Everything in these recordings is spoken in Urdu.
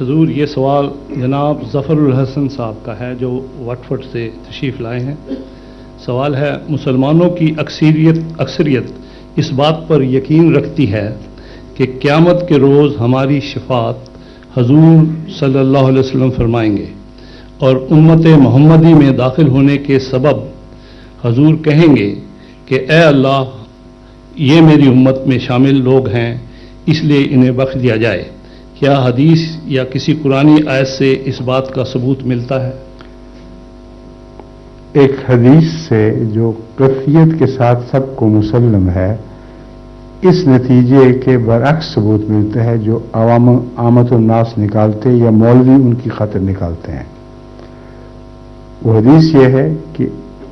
حضور یہ سوال جناب ظفر الحسن صاحب کا ہے جو واٹفورڈ سے تشریف لائے ہیں. سوال ہے مسلمانوں کی اکثریت اس بات پر یقین رکھتی ہے کہ قیامت کے روز ہماری شفاعت حضور صلی اللہ علیہ وسلم فرمائیں گے اور امت محمدی میں داخل ہونے کے سبب حضور کہیں گے کہ اے اللہ یہ میری امت میں شامل لوگ ہیں اس لیے انہیں بخش دیا جائے. کیا حدیث یا کسی قرآنی آیت سے اس بات کا ثبوت ملتا ہے؟ ایک حدیث سے جو قطعیت کے ساتھ سب کو مسلم ہے اس نتیجے کے برعکس ثبوت ملتا ہے جو عامت الناس نکالتے یا مولوی ان کی خاطر نکالتے ہیں. وہ حدیث یہ ہے کہ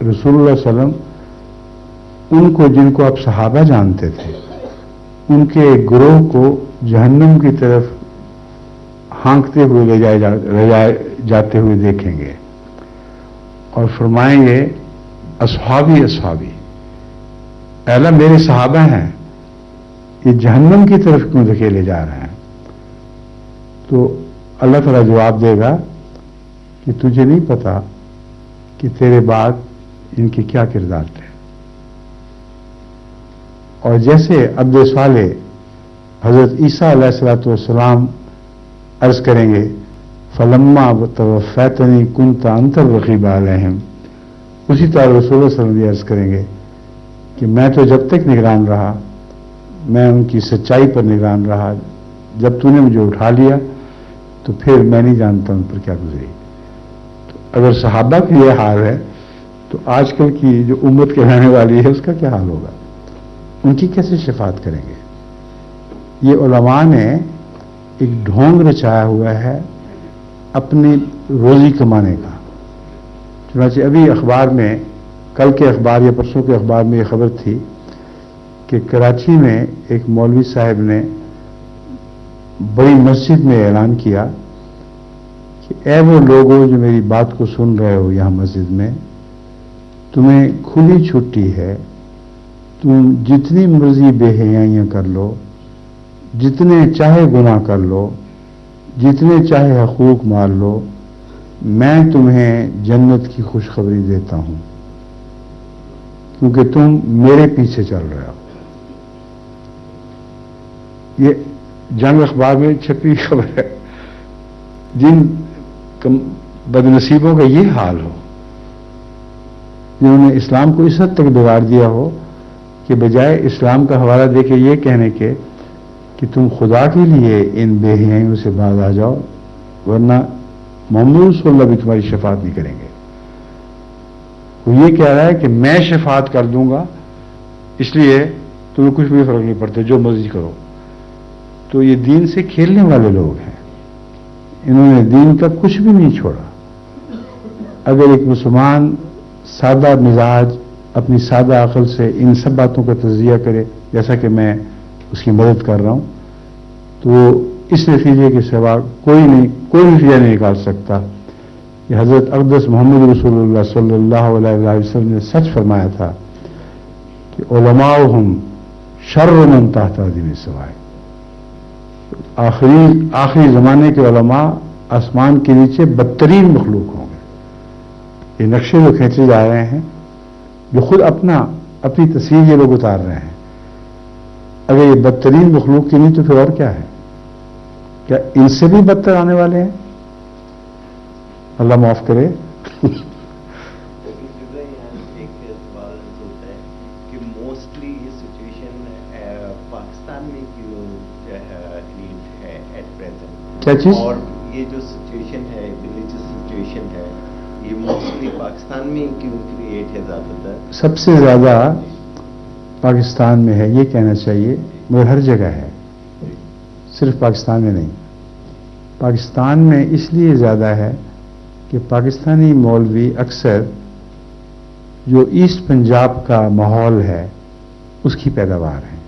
رسول اللہ صلی اللہ علیہ وسلم ان کو جن کو آپ صحابہ جانتے تھے ان کے ایک گروہ کو جہنم کی طرف ہانکتے ہوئے لے جائے جاتے ہوئے دیکھیں گے اور فرمائیں گے اصحابی اصحابی، اے اللہ میرے صحابہ ہیں یہ جہنم کی طرف کیوں دھکیلے جا رہے ہیں؟ تو اللہ تعالیٰ جواب دے گا کہ تجھے نہیں پتا کہ تیرے بعد ان کے کیا کردار تھے. اور جیسے عبد صالح حضرت عیسیٰ علیہ الصلوۃ والسلام عرض کریں گے فلما توفیتنی کنت انت الرقیب علیہم، اسی طرح رسول اللہ صلی اللہ علیہ وسلم بھی عرض کریں گے کہ میں تو جب تک نگران رہا میں ان کی سچائی پر نگران رہا، جب تو نے مجھے اٹھا لیا تو پھر میں نہیں جانتا ان پر کیا گزری. تو اگر صحابہ کی یہ حال ہے تو آج کل کی جو امت کے رہنے والی ہے اس کا کیا حال ہوگا؟ ان کی کیسے شفاعت کریں گے؟ یہ علماء نے ایک ڈھونگ رچایا ہوا ہے اپنی روزی کمانے کا. چنانچہ ابھی اخبار میں کل کے اخبار یا پرسوں کے اخبار میں یہ خبر تھی کہ کراچی میں ایک مولوی صاحب نے بڑی مسجد میں اعلان کیا کہ اے وہ لوگوں جو میری بات کو سن رہے ہو یہاں مسجد میں، تمہیں کھلی چھٹی ہے، تم جتنی مرضی بے حیائیاں کر لو، جتنے چاہے گناہ کر لو، جتنے چاہے حقوق مار لو، میں تمہیں جنت کی خوشخبری دیتا ہوں کیونکہ تم میرے پیچھے چل رہے ہو. یہ جنگ اخبار میں چھپی خبر ہے. جن بدنصیبوں کا یہ حال ہو، جنہوں نے اسلام کو اس حد تک بگاڑ دیا ہو کہ بجائے اسلام کا حوالہ دے کے یہ کہنے کے کہ تم خدا کے لیے ان بے حیائیوں سے باز آ جاؤ ورنہ محمد رسول اللہ بھی تمہاری شفاعت نہیں کریں گے. وہ یہ کہہ رہا ہے کہ میں شفاعت کر دوں گا اس لیے تمہیں کچھ بھی فرق نہیں پڑتا جو مرضی کرو. تو یہ دین سے کھیلنے والے لوگ ہیں، انہوں نے دین کا کچھ بھی نہیں چھوڑا. اگر ایک مسلمان سادہ مزاج اپنی سادہ عقل سے ان سب باتوں کا تجزیہ کرے جیسا کہ میں اس کی مدد کر رہا ہوں تو وہ اس نتیجے کے سوا کوئی نتیجہ نہیں نکال سکتا کہ حضرت اقدس محمد رسول اللہ صلی اللہ علیہ وسلم نے سچ فرمایا تھا کہ علماؤہم شر من تحت ادیم السماء. آخری زمانے کے علماء آسمان کے نیچے بدترین مخلوق ہوں گے. یہ نقشے جو کھینچے جا رہے ہیں جو خود اپنی تصویر یہ لوگ اتار رہے ہیں، اگر یہ بدترین مخلوق کی نہیں تو پھر اور کیا ہے؟ کیا ان سے بھی بدتر آنے والے ہیں؟ اللہ معاف کرے. ایک سوال ہوتا ہے کہ موسٹلی یہ سچویشن پاکستان میں کیوں ہے ایٹ پریزنٹ؟ کیا چیز؟ اور یہ جو سچویشن ہے ریلیجیس سچویشن ہے یہ موسٹلی پاکستان میں کیوں کریٹ ہے زیادہ تر؟ سب سے زیادہ پاکستان میں ہے یہ کہنا چاہیے، مگر ہر جگہ ہے، صرف پاکستان میں نہیں. پاکستان میں اس لیے زیادہ ہے کہ پاکستانی مولوی اکثر جو ایسٹ پنجاب کا ماحول ہے اس کی پیداوار ہیں.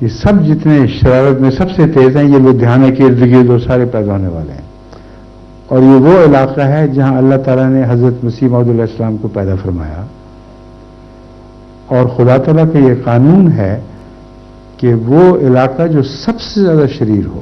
یہ سب جتنے شرارت میں سب سے تیز ہیں یہ لدھیانہ کے ارد گرد اور سارے پیدا ہونے والے ہیں. اور یہ وہ علاقہ ہے جہاں اللہ تعالیٰ نے حضرت مسیح موعود علیہ السلام کو پیدا فرمایا. اور خدا تعالیٰ کا یہ قانون ہے کہ وہ علاقہ جو سب سے زیادہ شریر ہو